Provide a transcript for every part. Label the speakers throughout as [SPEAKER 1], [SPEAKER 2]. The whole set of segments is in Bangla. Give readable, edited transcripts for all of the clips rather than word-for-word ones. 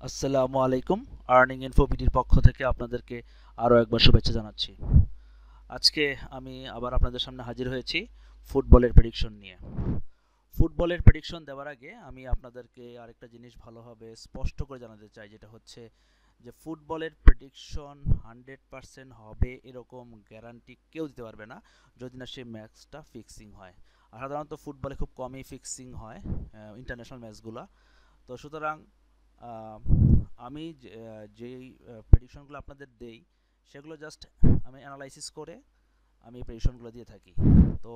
[SPEAKER 1] আসসালামু আলাইকুম। আর্নিং ইনফো বিডির পক্ষ থেকে আপনাদেরকে আরও একবার শুভেচ্ছা জানাচ্ছি। আজকে আমি আবার আপনাদের সামনে হাজির হয়েছি ফুটবলের প্রেডিকশন নিয়ে। ফুটবলের প্রেডিকশন দেওয়ার আগে আমি আপনাদেরকে আরেকটা জিনিস ভালোভাবে স্পষ্ট করে জানাতে চাই, যেটা হচ্ছে যে ফুটবলের প্রেডিকশন 100% হবে এরকম গ্যারান্টি কেউ দিতে পারবে না যদি না সেই ম্যাচটা ফিক্সিং হয়। আর সাধারণত ফুটবলে খুব কমই ফিক্সিং হয় ইন্টারন্যাশনাল ম্যাচগুলো। তো সুতরাং আহ, আমি যেই প্রেডিকশনগুলো আপনাদের দেই সেগুলো জাস্ট আমি অ্যানালাইসিস করে আমি এই প্রেডিকশনগুলো দিয়ে থাকি। তো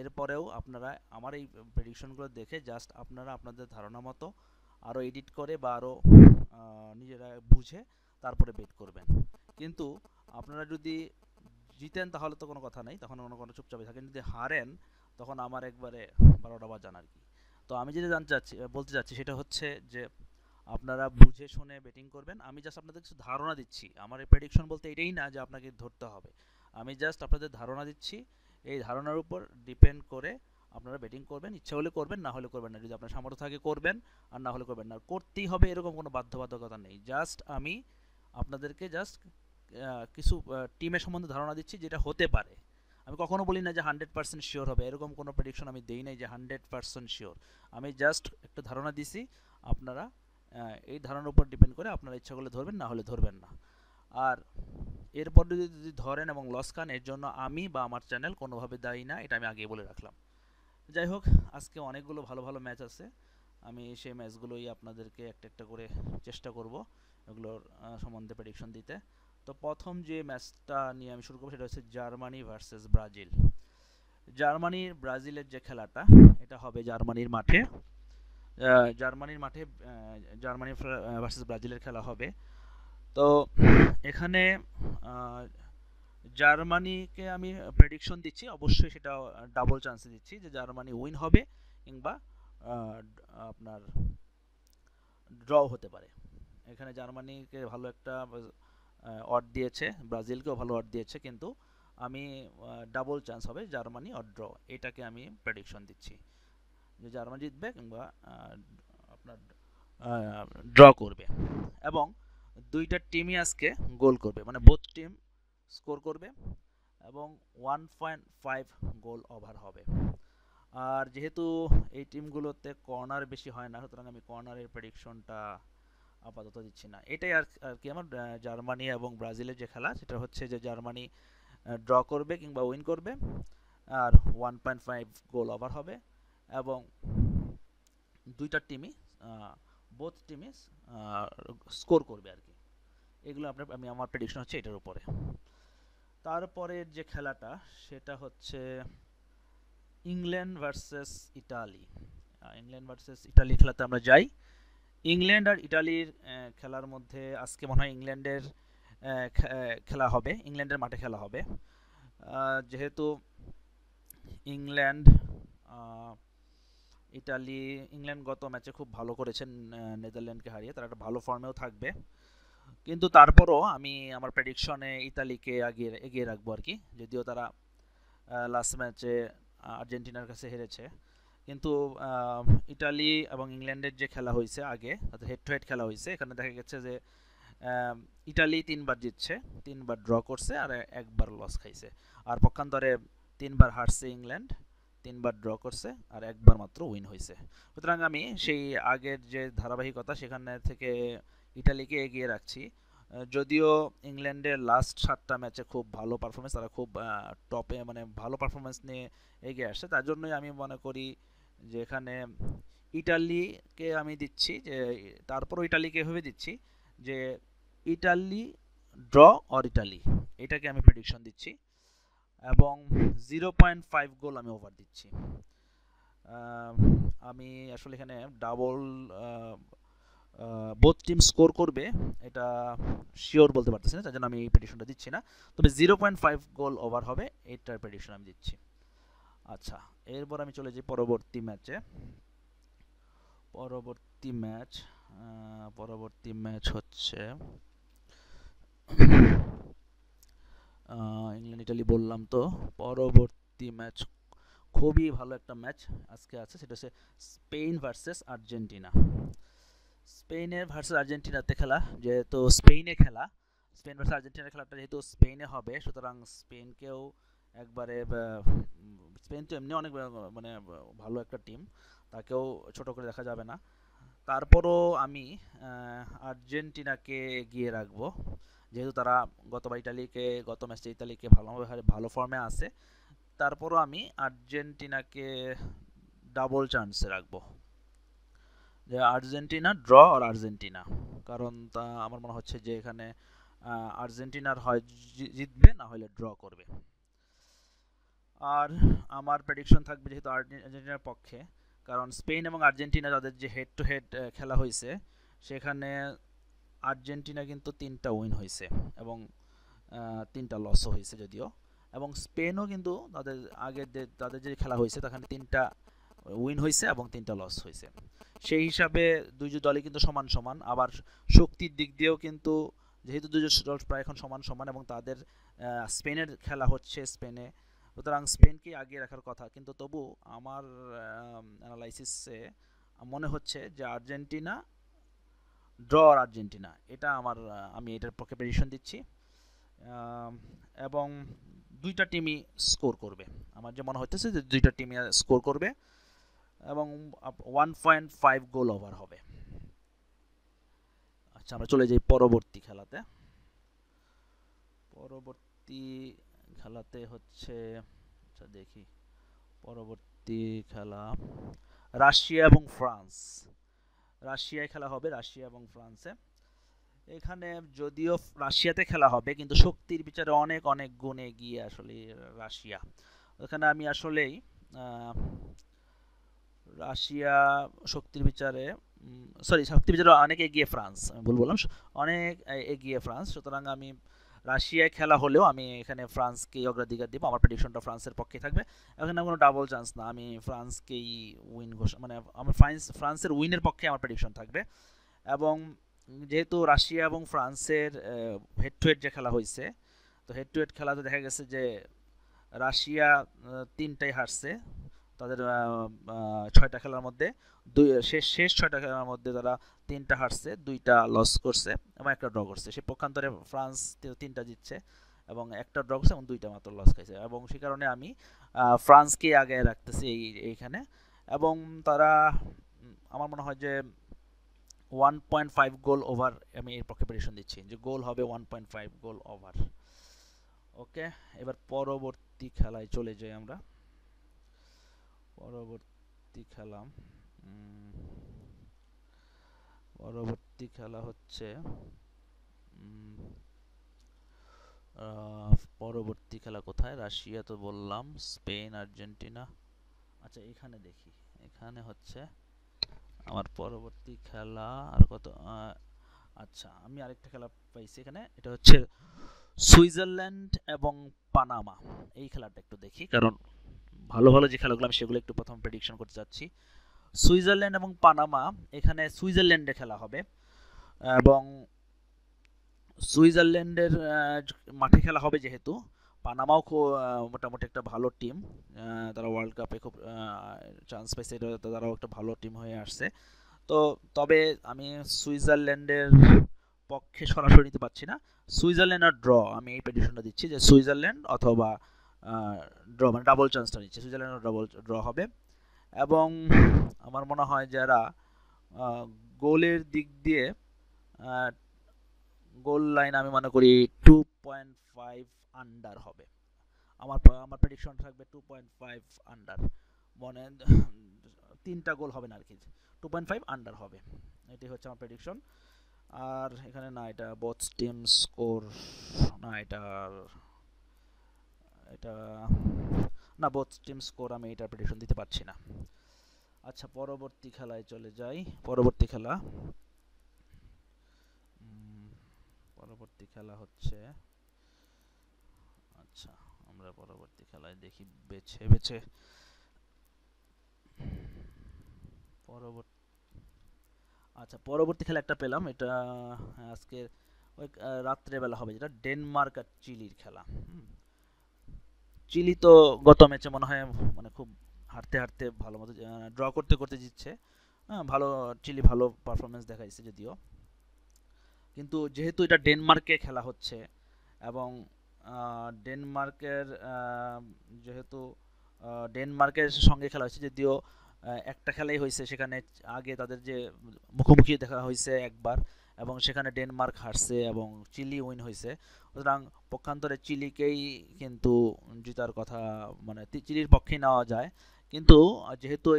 [SPEAKER 1] এরপরেও আপনারা আমার এই প্রেডিকশনগুলো দেখে জাস্ট আপনারা আপনাদের ধারণা মতো আরও এডিট করে বা আরও নিজেরা বুঝে তারপরে বেট করবেন। কিন্তু আপনারা যদি জিতেন তাহলে তো কোনো কথা নেই, তখন কোনো চুপচাপে থাকেন। যদি হারেন তখন আমার একবারে 12টা বাজান আর কি। তো আমি যেটা জানতে চাচ্ছি বলতে চাচ্ছি সেটা হচ্ছে যে আপনারা বুঝে শুনে বেটিং করবেন। আমি জাস্ট আপনাদের কিছু ধারণা দিচ্ছি। আমার এই প্রেডিকশন বলতে এটাই না যে আপনাকে ধরতে হবে। আমি জাস্ট আপনাদের ধারণা দিচ্ছি। এই ধারণার উপর ডিপেন্ড করে আপনারা বেটিং করবেন। ইচ্ছা হলে করবেন, না হলে করবেন না। যদি আপনার সামর্থ্য থাকে করবেন, আর না হলে করবেন না। করতেই হবে এরকম কোনো বাধ্যবাধকতা নেই। জাস্ট আমি আপনাদেরকে জাস্ট কিছু টিমের সম্বন্ধে ধারণা দিচ্ছি যেটা হতে পারে। আমি কখনো বলি না যে 100% শিওর হবে, এরকম কোনো প্রেডিকশন আমি দেই নাই যে 100% শিওর। আমি জাস্ট একটা ধারণা দিছি। আপনারা এই ধারণার উপর ডিপেন্ড করে আপনারা ইচ্ছা করলে ধরবেন, না হলে ধরবেন না। আর এরপর যদি ধরেন এবং লস খান, এর জন্য আমি বা আমার চ্যানেল কোনোভাবে দায়ী না, এটা আমি আগেই বলে রাখলাম। যাই হোক, আজকে অনেকগুলো ভালো ভালো ম্যাচ আছে। আমি সেই ম্যাচগুলোই আপনাদেরকে একটা একটা করে চেষ্টা করব এগুলোর সম্বন্ধে প্রেডিকশন দিতে। তো প্রথম যে ম্যাচটা নিয়ে আমি শুরু করবো সেটা হচ্ছে জার্মানি ভার্সেস ব্রাজিল। জার্মানির ব্রাজিলের যে খেলাটা, এটা হবে জার্মানির মাঠে। জার্মানির মাঠে জার্মানি ভার্সেস ব্রাজিলের খেলা হবে। তো এখানে আহ, জার্মানিকে আমি প্রেডিকশন দিচ্ছি, অবশ্যই সেটা ডাবল চান্সে দিচ্ছি যে জার্মানি উইন হবে কিংবা আপনার ড্র হতে পারে। এখানে জার্মানিকে ভালো একটা অড দিয়েছে, ব্রাজিলকেও ভালো অড দিয়েছে, কিন্তু আমি ডাবল চান্স হবে জার্মানি অর ড্র, এটাকে আমি প্রেডিকশন দিচ্ছি যে জার্মানি জিতবে কিংবা আপনার ড্র করবে। এবং দুইটা টিমই আজকে গোল করবে, মানে বোথ টিম স্কোর করবে এবং 1.5 গোল ওভার হবে। আর যেহেতু এই টিমগুলোতে কর্নার বেশি হয় না, সুতরাং আমি কর্নারের প্রেডিকশনটা আপাতত দিচ্ছি না। এটাই আর কি আমার জার্মানি এবং ব্রাজিলের যে খেলা, সেটা হচ্ছে যে জার্মানি ড্র করবে কিংবা উইন করবে, আর 1.5 গোল ওভার হবে এবং দুইটা টিমই বোথ টিমই স্কোর করবে আর কি। এগুলো আমি আমার প্রেডিকশন হচ্ছে এটার উপরে। তারপরের যে খেলাটা সেটা হচ্ছে England versus Italy. England versus Italy খেলাতে আমরা যাই। ইংল্যান্ড আর ইটালির খেলার মধ্যে আজকে মনে হয় ইংল্যান্ডের খেলা হবে, ইংল্যান্ডের মাঠে খেলা হবে। যেহেতু ইংল্যান্ড ইটালি ইংল্যান্ড গত ম্যাচে খুব ভালো করেছেন নেদারল্যান্ডকে হারিয়ে, তারা একটা ভালো ফর্মেও থাকবে। কিন্তু তারপরও আমি আমার প্রেডিকশনে ইতালিকে এগিয়ে রাখবো আর কি। যদিও তারা লাস্ট ম্যাচে আর্জেন্টিনার কাছে হেরেছে, কিন্তু ইটালি এবং ইংল্যান্ডের যে খেলা হয়েছে আগে, তাদের হেড টু হেড খেলা হয়েছে, এখানে দেখা গেছে যে ইটালি 3বার জিতছে, 3বার ড্র করছে আর একবার লস খাইছে। আর পক্ষান্তরে 3বার হারছে ইংল্যান্ড, 3বার ড্র করছে আর একবার মাত্র উইন হয়েছে। সুতরাং আমি সেই আগের যে ধারাবাহিকতা সেখানে থেকে ইটালিকে এগিয়ে রাখছি। যদিও ইংল্যান্ডের লাস্ট 7টা ম্যাচে খুব ভালো পারফরমেন্স, তারা খুব টপে মানে ভালো পারফরমেন্স নিয়ে এগিয়ে আসছে, তার জন্যই আমি মনে করি যে এখানে ইটালিকে আমি দিচ্ছি। যে তারপরও ইটালিকে এভাবে দিচ্ছি যে ইটালি ড্র অর ইটালি, এটাকে আমি প্রেডিকশন দিচ্ছি এবং 0.5 গোল আমি ওভার দিচ্ছি। আমি আসলে এখানে ডাবল বোথ টিম স্কোর করবে এটা শিওর বলতে পারতেছি না, তার জন্য আমি এই প্রেডিকশনটা দিচ্ছি না। তবে 0.5 গোল ওভার হবে, এটার প্রেডিকশন আমি দিচ্ছি। আচ্ছা, এরপর আমি চলে যাই পরবর্তী ম্যাচে। পরবর্তী ম্যাচ পরবর্তী ম্যাচ হচ্ছে ইংল্যান্ড ইটালি বললাম তো। পরবর্তী ম্যাচ খুবই ভালো একটা ম্যাচ আজকে আছে, সেটা হচ্ছে স্পেন ভার্সেস আর্জেন্টিনা। স্পেনের ভার্সেস আর্জেন্টিনাতে খেলা, যেহেতু স্পেনে খেলা, স্পেন ভার্সেস আর্জেন্টিনার খেলাটা যেহেতু স্পেনে হবে, সুতরাং স্পেনকেও একবারে স্পেন তো এমনি অনেক মানে ভালো একটা টিম, তাকেও ছোট করে দেখা যাবে না। তারপরও আমি আর্জেন্টিনাকে এগিয়ে রাখবো, যেহেতু তারা গত ম্যাচে ইতালিকে ভালো ফর্মে আছে। তারপরও আমি আর্জেন্টিনাকে ডাবল চান্সে রাখবো, যে আর্জেন্টিনা ড্র আর আর্জেন্টিনা, কারণ তা আমার মনে হচ্ছে যে এখানে আর্জেন্টিনার হয় জিতবে, না হলে ড্র করবে। আর আমার প্রেডিকশন থাকবে যেহেতু আর্জেন্টিনার পক্ষে, কারণ স্পেন এবং আর্জেন্টিনা তাদের যে হেড টু হেড খেলা হয়েছে, সেখানে আর্জেন্টিনা কিন্তু 3টা উইন হয়েছে এবং 3টা লসও হয়েছে যদিও, এবং স্পেনও কিন্তু তাদের যে খেলা হয়েছে সেখানে 3টা উইন হয়েছে এবং 3টা লস হয়েছে। সেই হিসাবে দুইজন দলই কিন্তু সমান সমান, আবার শক্তির দিক দিয়েও কিন্তু যেহেতু দুজন দল প্রায় এখন সমান সমান, এবং তাদের স্পেনের খেলা হচ্ছে স্পেনে, সুতরাং স্পেনকে আগিয়ে রাখার কথা। কিন্তু তবু আমার অ্যানালাইসিসে মনে হচ্ছে যে আর্জেন্টিনা ড্র আর আর্জেন্টিনা, এটা আমি এটার পক্ষে প্রেডিকশন দিচ্ছি। এবং দুইটা টিমই স্কোর করবে, আমার যে মনে হচ্ছে যে দুইটা টিমই স্কোর করবে এবং 1.5 গোল ওভার হবে। আচ্ছা, আমরা চলে যাই পরবর্তী খেলাতে। পরবর্তী খেলাতে হচ্ছে, আচ্ছা দেখি, পরবর্তী খেলা রাশিয়া এবং ফ্রান্স। রাশিয়ায় খেলা হবে, রাশিয়া এবং ফ্রান্সে। এখানে যদিও রাশিয়াতে খেলা হবে, কিন্তু শক্তির বিচারে অনেক অনেক গুণ এগিয়ে আসলে রাশিয়া। ওখানে আমি আসলেই রাশিয়া শক্তির বিচারে, শক্তির বিচারে অনেক এগিয়ে ফ্রান্স, আমি ভুল বললাম, অনেক এগিয়ে ফ্রান্স। সুতরাং আমি রাশিয়ায় খেলা হলেও আমি এখানে ফ্রান্সকেই অগ্রাধিকার দিব, আমার প্রেডিকশনটা ফ্রান্সের পক্ষে থাকবে। এখানে কোনো ডাবল চান্স না, আমি ফ্রান্সকেই উইন মানে আমার ফ্রান্সের উইনের পক্ষে আমার প্রেডিকশন থাকবে। এবং যেহেতু রাশিয়া এবং ফ্রান্সের হেড টু হেড যে খেলা হয়েছে, তো হেড টু হেড খেলাতে দেখা গেছে যে রাশিয়া 3টাই হারছে তাদের 6টা খেলার মধ্যে। শেষ 6টা খেলার মধ্যে তারা 3টা হারছে, 2টা লস করছে এবং একটা ড্র করছে। সে পক্ষান্তরে ফ্রান্স 3টা জিতছে এবং একটা ড্র করছে এবং 2টা মাত্র লস খাইছে, এবং সে কারণে আমি ফ্রান্সকে আগে রাখতেছি এইখানে। এবং তারা, আমার মনে হয় যে 1.5 গোল ওভার, আমি এর পক্ষে প্রেডিকশন দিচ্ছি যে গোল হবে 1.5 গোল ওভার। ওকে, এবার পরবর্তী খেলায় চলে যাই আমরা। পরবর্তী খেলা হচ্ছে পরবর্তী খেলা কোথায়? রাশিয়া তো বললাম, স্পেন, আর্জেন্টিনা। আচ্ছা, এখানে দেখি, এখানে হচ্ছে আমার পরবর্তী খেলা আর কত। আচ্ছা, আমি আরেকটা খেলা পাইছি এখানে, এটা হচ্ছে সুইজারল্যান্ড এবং পানামা। এই খেলাটা একটু দেখি, কারণ ভালো ভালো যে খেলাগুলো আমি সেগুলো একটু প্রথম প্রেডিকশন করতে যাচ্ছি। সুইজারল্যান্ড এবং পানামা, এখানে সুইজারল্যান্ডে খেলা হবে এবং সুইজারল্যান্ডের মাঠে খেলা হবে, যেহেতু পানামাও খুব মোটামুটি একটা ভালো টিম, তারা ওয়ার্ল্ড কাপে খুব চান্স পাইছে, তারাও একটা ভালো টিম হয়ে আসছে। তো তবে আমি সুইজারল্যান্ডের পক্ষে সরাসরি নিতে পারছি না, সুইজারল্যান্ড আর ড্র, আমি এই প্রেডিকশনটা দিচ্ছি যে সুইজারল্যান্ড অথবা ড্র, মানে ডাবল চান্সটা নিচ্ছে, সুইজারল্যান্ড ডাবল ড্র হবে। এবং আমার মনে হয় যারা গোলের দিক দিয়ে গোল লাইন, আমি মনে করি 2.5 আন্ডার হবে। আমার প্রেডিকশন থাকবে 2.5 আন্ডার, মানে 3টা গোল হবে না আর কি, 2.5 আন্ডার হবে, এটাই হচ্ছে আমার প্রেডিকশন। আর এখানে না, এটা বোথ টিম স্কোর না, এটা না, বোথ টিম স্কোর, আমি এটা প্রেডিকশন দিতে পারছি না। আচ্ছা, পরবর্তী খেলায় চলে যাই। পরবর্তী খেলা হচ্ছে, আচ্ছা আমরা পরবর্তী খেলায় দেখি বেছে বেছে। পরবর্তী খেলা একটা পেলাম, এটা আজকে ওই রাত্রে বেলা হবে, যেটা ডেনমার্ক আর চিলির খেলা। চিলি তো গত ম্যাচে মনে হয় মানে খুব হারতে হারতে ভালো মতো ড্র করতে করতে জিতছে, হ্যাঁ, ভালো, চিলি ভালো পারফরমেন্স দেখাইছে যদিও, কিন্তু যেহেতু এটা ডেনমার্কে খেলা হচ্ছে এবং ডেনমার্কের যেহেতু ডেনমার্কের সঙ্গে খেলা হয়েছে, যদিও একটা খেলাই হয়েছে সেখানে, আগে তাদের যে মুখোমুখি দেখা হয়েছে একবার এবং সেখানে ডেনমার্ক হারছে এবং চিলি উইন হয়েছে। সুতরাং পক্ষান্তরে চিলিকেই কিন্তু জেতার কথা, মানে চিলির পক্ষেই নেওয়া যায়। কিন্তু যেহেতু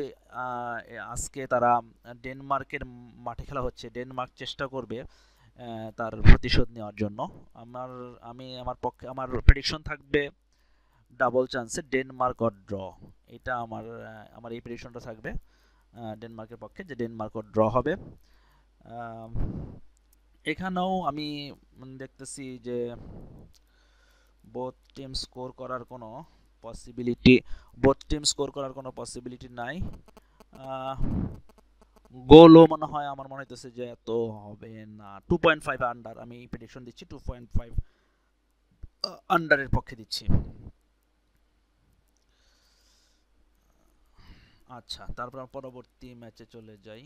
[SPEAKER 1] আজকে তারা ডেনমার্কের মাঠে খেলা হচ্ছে, ডেনমার্ক চেষ্টা করবে তার প্রতিশোধ নেওয়ার জন্য। আমার আমার পক্ষে আমার প্রেডিকশন থাকবে ডাবল চান্সে ডেনমার্ক অর ড্র। এটা আমার এই প্রেডিকশনটা থাকবে ডেনমার্কের পক্ষে, যে ডেনমার্ক অর ড্র হবে। আম, এখানেও আমি দেখতেছি যে বোথ টিম স্কোর করার কোনো পসিবিলিটি বোথ টিম স্কোর করার কোনো পসিবিলিটি নাই। গোলও মনে হয়, আমার মনে হইতেছে যে এত হবে না। 2.5 আন্ডার, আমি প্রেডিকশন দিচ্ছি 2.5 আন্ডারের পক্ষে দিচ্ছি। আচ্ছা, তারপর পরবর্তী ম্যাচে চলে যাই।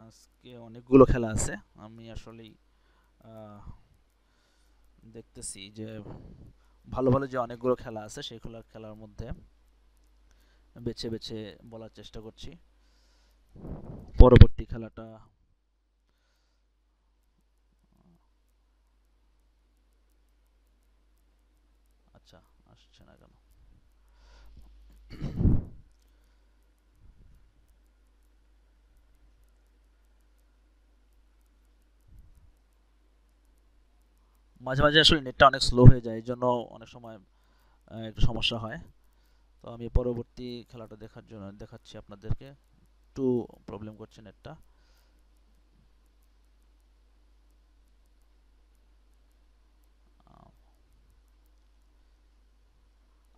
[SPEAKER 1] আজকে অনেকগুলো খেলা আছে, আমি আসলেই দেখতেছি যে ভালো ভালো যে অনেকগুলো খেলা আছে, সেইগুলো খেলার মধ্যে বেছে বেছে বলার চেষ্টা করছি। পরবর্তী খেলাটা, আচ্ছা, আসছে না কেন? মাঝে মাঝে আসলে নেটটা অনেক স্লো হয়ে যায়, এই জন্য অনেক সময় একটু সমস্যা হয়। তো আমি পরবর্তী খেলাটা দেখার জন্য দেখাচ্ছি আপনাদেরকে। একটু প্রবলেম করছে নেটটা।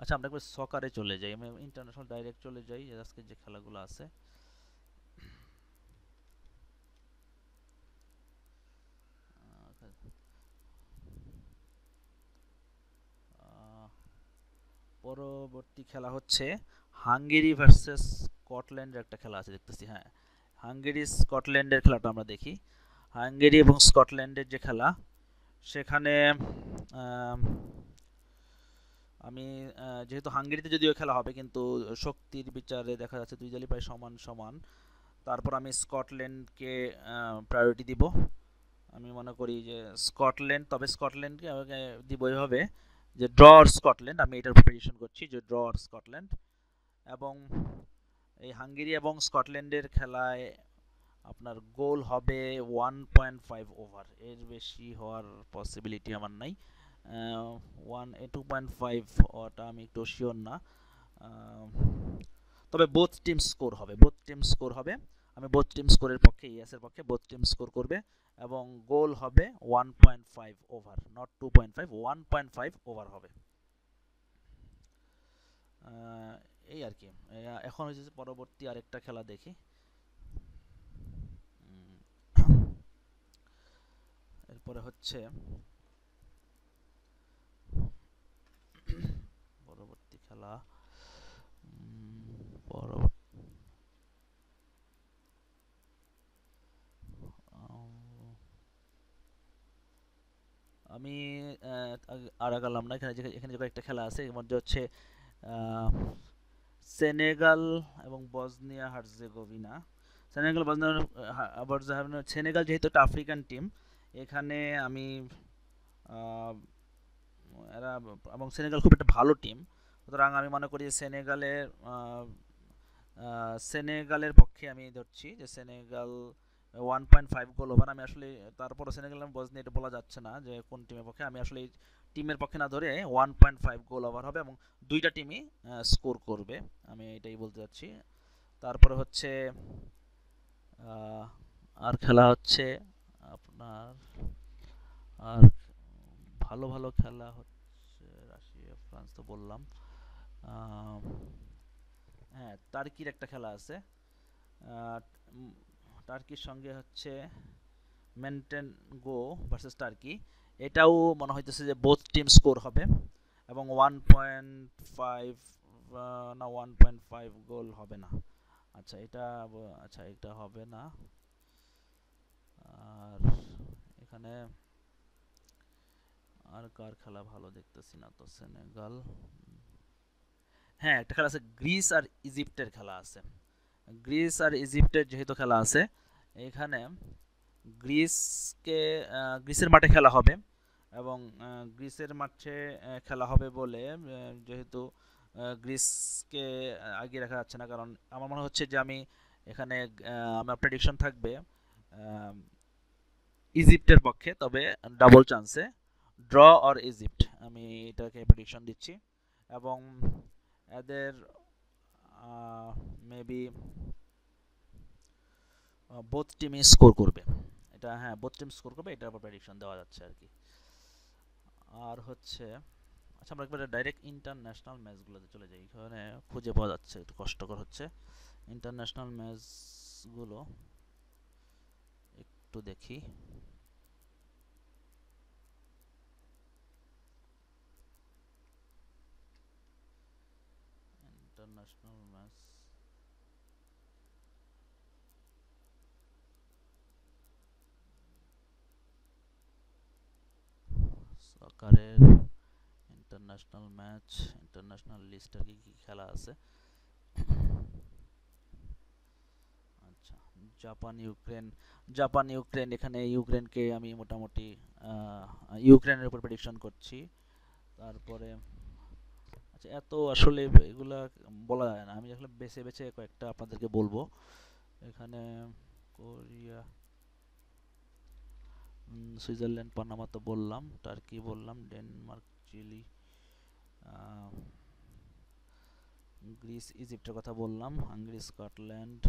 [SPEAKER 1] আচ্ছা, আমরা একবার সকারে চলে যাই, আমি ইন্টারন্যাশনাল ডাইরেক্ট চলে যাই, আজকে যে খেলাগুলো আছে। আহ, পরবর্তী খেলা হচ্ছে হাঙ্গেরি ভার্সেস স্কটল্যান্ডের একটা খেলা আছে দেখতেছি। হ্যাঁ, হাঙ্গেরি স্কটল্যান্ডের খেলাটা আমরা দেখি। হাঙ্গেরি এবং স্কটল্যান্ডের যে খেলা, সেখানে আম, আমি যেহেতু হাঙ্গেরিতে যদিও খেলা হবে, কিন্তু শক্তির বিচারে দেখা যাচ্ছে দুই দলই প্রায় সমান সমান। তারপর আমি স্কটল্যান্ডকে প্রায়োরিটি দিব। আমি মনে করি যে স্কটল্যান্ড, তবে স্কটল্যান্ডকে আমাকে দিব এইভাবে যে ড্র স্কটল্যান্ড, আমি এটার প্রেডিকশন করছি যে ড্র স্কটল্যান্ড। এবং এই হাঙ্গেরি এবং স্কটল্যান্ডের খেলায় আপনার গোল হবে 1.5 ওভার, এর বেশি হওয়ার পসিবিলিটি আমার নাই। 2.5 ওটা আমি একটু শিওর না। তবে বোথ টিম স্কোর হবে, বোথ টিম স্কোর হবে। আমি বোথ টিম স্কোরের পক্ষে, ইএসের পক্ষে বোথ টিম স্কোর করবে এবং গোল হবে 1.5 ওভার, নট 2.5, 1.5 ওভার হবে। এই আর কি। এখন হচ্ছে পরবর্তী আরেকটা খেলা দেখি। এরপরে হচ্ছে পরবর্তী খেলা, পরবর্তী আমি আর আগালাম না। এখানে এখানে যে একটা খেলা আছে, এর মধ্যে হচ্ছে সেনেগাল এবং Bosnia Herzegovina. Senegal Bosnia, Senegal যেহেতু একটা আফ্রিকান টিম, এখানে আমি এরা, এবং সেনেগাল খুব একটা ভালো টিম, সুতরাং আমি মনে করি সেনেগালের সেনেগালের পক্ষে আমি ধরছি যে সেনেগাল 1.5 গোল ওভার। আমি আসলে তারপরও সেনেগাল এবং বসনিয়া এটা বলা যাচ্ছে না যে কোন টিমের পক্ষে, আমি আসলে টিমের পক্ষে না ধরে 1.5 গোল ওভার হবে এবং দুইটা টিমই স্কোর করবে, আমি এটাই বলতে চাচ্ছি। তারপরে হচ্ছে আর খেলা হচ্ছে আপনার, আর ভালো ভালো খেলা হচ্ছে রাশিয়া ফ্রান্স তো বললাম। হ্যাঁ, টার্কির একটা খেলা আছে। টার্কির সঙ্গে হচ্ছে মেন্টেনগো ভার্সেস টার্কি। এটাও মনে হইতেছে যে বোথ টিম স্কোর হবে এবং 1.5, না 1.5 গোল হবে না। আচ্ছা এটা আচ্ছা এটা হবে না। আর এখানে আর কার খেলা ভালো দেখতেছি না তো, সেনেগাল। হ্যাঁ একটা খেলা আছে, গ্রিস আর ইজিপ্টের খেলা আছে। গ্রিস আর ইজিপ্টের যেহেতু খেলা আছে, এখানে গ্রিসকে গ্রিসের মাঠে খেলা হবে, এবং গ্রিসের মাঠে খেলা হবে বলে যেহেতু গ্রিসকে আগিয়ে রাখা যাচ্ছে না, কারণ আমার মনে হচ্ছে যে আমি এখানে আমার প্রেডিকশন থাকবে ইজিপ্টের পক্ষে, তবে ডাবল চান্সে ড্র অর ইজিপ্ট, আমি এটাকে প্রেডিকশন দিচ্ছি। এবং এদের মেবি বোথ টিমই স্কোর করবে, এটা হ্যাঁ বোথ টিম স্কোর করবে, এটার উপর প্রেডিকশন দেওয়া যাচ্ছে আর কি। আর হচ্ছে আচ্ছা আমরা একবারে ডাইরেক্ট ইন্টারন্যাশনাল ম্যাচগুলোতে চলে যাই, এখানে খুঁজে পাওয়া যাচ্ছে, একটু কষ্টকর হচ্ছে ইন্টারন্যাশনাল ম্যাচগুলো, একটু দেখি। ইন্টারন্যাশনাল ম্যাচ সকারের ইন্টারন্যাশনাল ম্যাচ, ইন্টারন্যাশনাল লিস্টের কি কি খেলা আছে। আচ্ছা জাপান ইউক্রেন, জাপান ইউক্রেন, এখানে ইউক্রেনকে আমি মোটামুটি ইউক্রেনের উপর প্রেডিকশন করছি। তারপরে আচ্ছা এত আসলে এগুলা বলা যায় না, আমি আসলে বেছে বেছে কয়েকটা আপনাদেরকে বলবো। এখানে কোরিয়া, সুইজারল্যান্ড পানামা তো বললাম, টার্কি বললাম, ডেনমার্ক, চিলি, গ্রিস ইজিপ্টের কথা বললাম, Hungary, Scotland,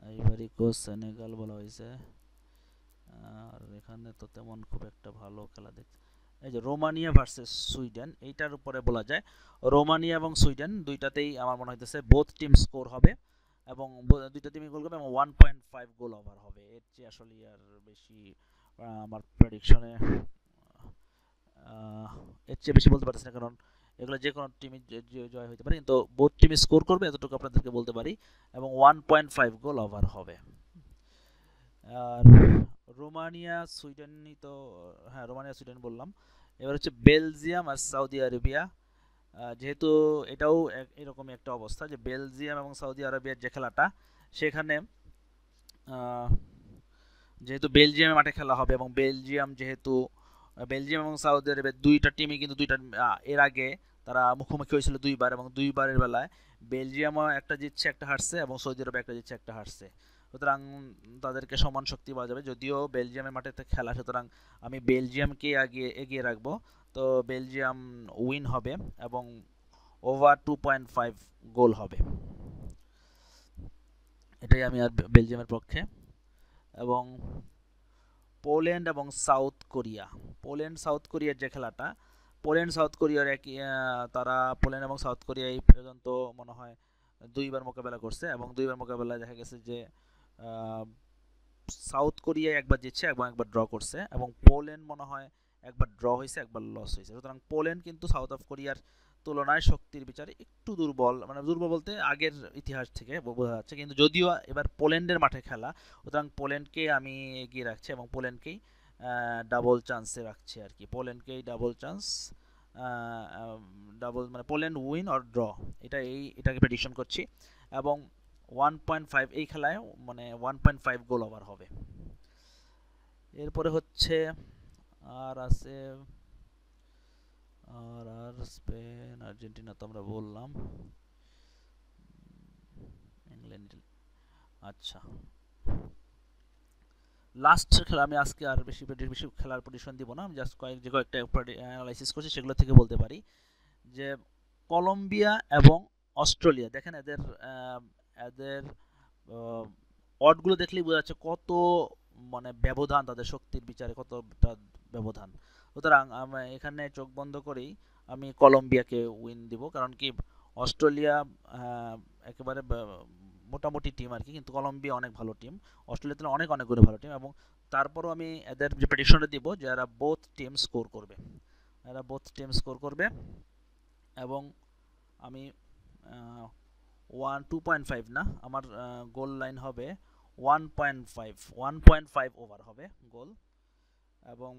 [SPEAKER 1] Ivory Coast, Senegal বলা হয়েছে। আর এখানে তো তেমন খুব একটা ভালো খেলা দেখছি, এই যে রোমানিয়া ভার্সেস সুইডেন, এইটার উপরে বলা যায় রোমানিয়া এবং সুইডেন দুইটাতেই আমার মনে হইতেছে বোথ টিম স্কোর হবে, এবং দুইটা টিমই গোল করবে, এবং 1.5 গোল ওভার হবে, এর চেয়ে আসলে আর বেশি আমার প্রেডিকশনে এর চেয়ে বেশি বলতে পারতেছি না, কারণ এগুলো যে কোনো টিমই জয় হতে পারে, কিন্তু বোথ টিমই স্কোর করবে এতটুকু আপনাদেরকে বলতে পারি, এবং 1.5 গোল ওভার হবে। আর রোমানিয়া সুইডেনই তো, হ্যাঁ রোমানিয়া সুইডেন বললাম। এবার হচ্ছে বেলজিয়াম আর সৌদি আরবিয়া, যেহেতু এটাও এরকমই একটা অবস্থা যে বেলজিয়াম এবং সৌদি আরবিয়ার যে খেলাটা, সেখানে যেহেতু বেলজিয়ামের মাঠে খেলা হবে, এবং বেলজিয়াম যেহেতু বেলজিয়াম এবং সৌদি আরবের দুইটা টিমই কিন্তু দুইটা এর আগে তারা মুখোমুখি হয়েছিল দুইবার, এবং দুইবারের বেলায় বেলজিয়ামও একটা জিতছে একটা হারছে, এবং সৌদি আরব একটা জিতছে একটা হারছে, সুতরাং তাদেরকে সমান শক্তি পাওয়া যাবে, যদিও বেলজিয়ামের মাঠে খেলা, সুতরাং আমি বেলজিয়ামকে এগিয়ে রাখবো। তো বেলজিয়াম উইন হবে, এবং ওভার 2.5 গোল হবে, এটাই আমি আর বেলজিয়ামের পক্ষে। এবং পোল্যান্ড এবং সাউথ কোরিয়া, পোল্যান্ড সাউথ কোরিয়ার যে খেলাটা, পোল্যান্ড সাউথ কোরিয়ার একই, তারা পোল্যান্ড এবং সাউথ কোরিয়া এই পর্যন্ত মনে হয় দুইবার মোকাবেলা করছে, এবং দুইবার মোকাবেলায় দেখা গেছে যে সাউথ কোরিয়া একবার জিতছে এবং একবার ড্র করছে, এবং পোল্যান্ড মনে হয় একবার ড্র হয়েছে একবার লস হয়েছে, সুতরাং পোল্যান্ড কিন্তু সাউথ অফ কোরিয়ার তুলনায় শক্তির বিচারে একটু দুর্বল, মানে দুর্বল বলতে আগের ইতিহাস থেকে বোঝা যাচ্ছে, কিন্তু যদিও এবার পোল্যান্ডের মাঠে খেলা, সুতরাং পোল্যান্ডকে আমি এগিয়ে রাখছি, এবং পোল্যান্ডকেই ডাবল চান্সে রাখছি আর কি, পোল্যান্ডকেই ডাবল চান্স, ডাবল মানে পোল্যান্ড উইন অর ড্র, এটাকে প্রেডিকশন করছি। এবং 1.5 এই খেলায় মানে 1.5 গোল ওভার হবে। এরপরে হচ্ছে আর আছে আর স্পেন আর্জেন্টিনা তো আমরা বললাম, ইংল্যান্ড, আচ্ছা লাস্ট খেলা, আমি আজকে আর বেশি বেশি খেলার প্রেডিকশন দিব না, আমি জাস্ট কয়েকটা অ্যানালাইসিস করছি সেগুলো থেকে বলতে পারি যে কলম্বিয়া এবং অস্ট্রেলিয়া, দেখেন এদের এদের অডগুলো দেখলেই বোঝা যাচ্ছে কত মানে ব্যবধান, তাদের শক্তির বিচারে কতটা ব্যবধান, সুতরাং আমি এখানে চোখ বন্ধ করেই আমি কলম্বিয়াকে উইন দিব, কারণ কি অস্ট্রেলিয়া একেবারে মোটামুটি টিম আর কি, কিন্তু কলম্বিয়া অনেক ভালো টিম, অস্ট্রেলিয়া তো অনেক অনেক গুণ ভালো টিম, এবং তারপরও আমি এদের যে প্রেডিকশনটা দিব যে এরা বোথ টিম স্কোর করবে, এবং আমি 2.5 না, আমার গোল লাইন হবে 1.5 ওভার হবে গোল। এবং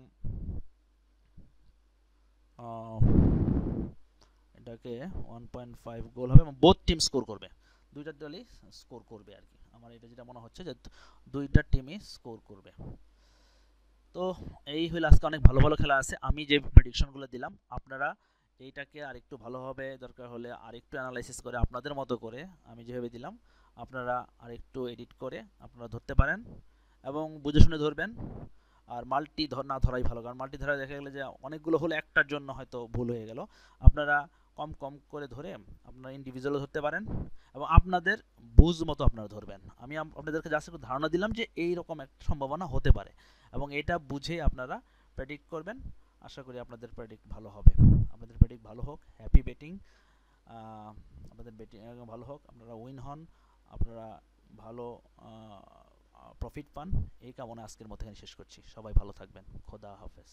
[SPEAKER 1] এটাকে 1.5 গোল হবে এবং বোথ টিম স্কোর করবে, দুইটা দলই স্কোর করবে আর কি। আমার এটা যেটা মনে হচ্ছে যে দুইটা টিমই স্কোর করবে। তো এই হইল আজকে, অনেক ভালো ভালো খেলা আছে। আমি যে প্রেডিকশনগুলো দিলাম আপনারা এইটাকে আরেকটু ভালোভাবে, দরকার হলে আরেকটু অ্যানালাইসিস করে আপনাদের মতো করে আমি যেভাবে দিলাম আপনারা আরেকটু এডিট করে আপনারা ধরতে পারেন এবং বুঝে শুনে ধরবেন। আর মাল্টি না ধরাই ভালো, কারণ মাল্টি ধরা দেখা গেলে যে অনেকগুলো হলে একটার জন্য হয়তো ভুল হয়ে গেল। আপনারা কম কম করে ধরে আপনারা ইন্ডিভিজুয়ালও ধরতে পারেন এবং আপনাদের বুঝ মতো আপনারা ধরবেন। আমি আপনাদেরকে জাস্ট একটু ধারণা দিলাম যে এই রকম একটা সম্ভাবনা হতে পারে এবং এটা বুঝে আপনারা প্রেডিক্ট করবেন। আশা করি আপনাদের প্রেডিক্ট ভালো হবে। আপনাদের প্রেডিক্ট ভালো হোক, হ্যাপি বেটিং। আপনাদের বেটিং ভালো হোক, আপনারা উইন হন, আপনারা ভালো প্রফিট পান, এই কামনা আজকের মতো এখানে শেষ করছি। সবাই ভালো থাকবেন। খোদা হাফেজ।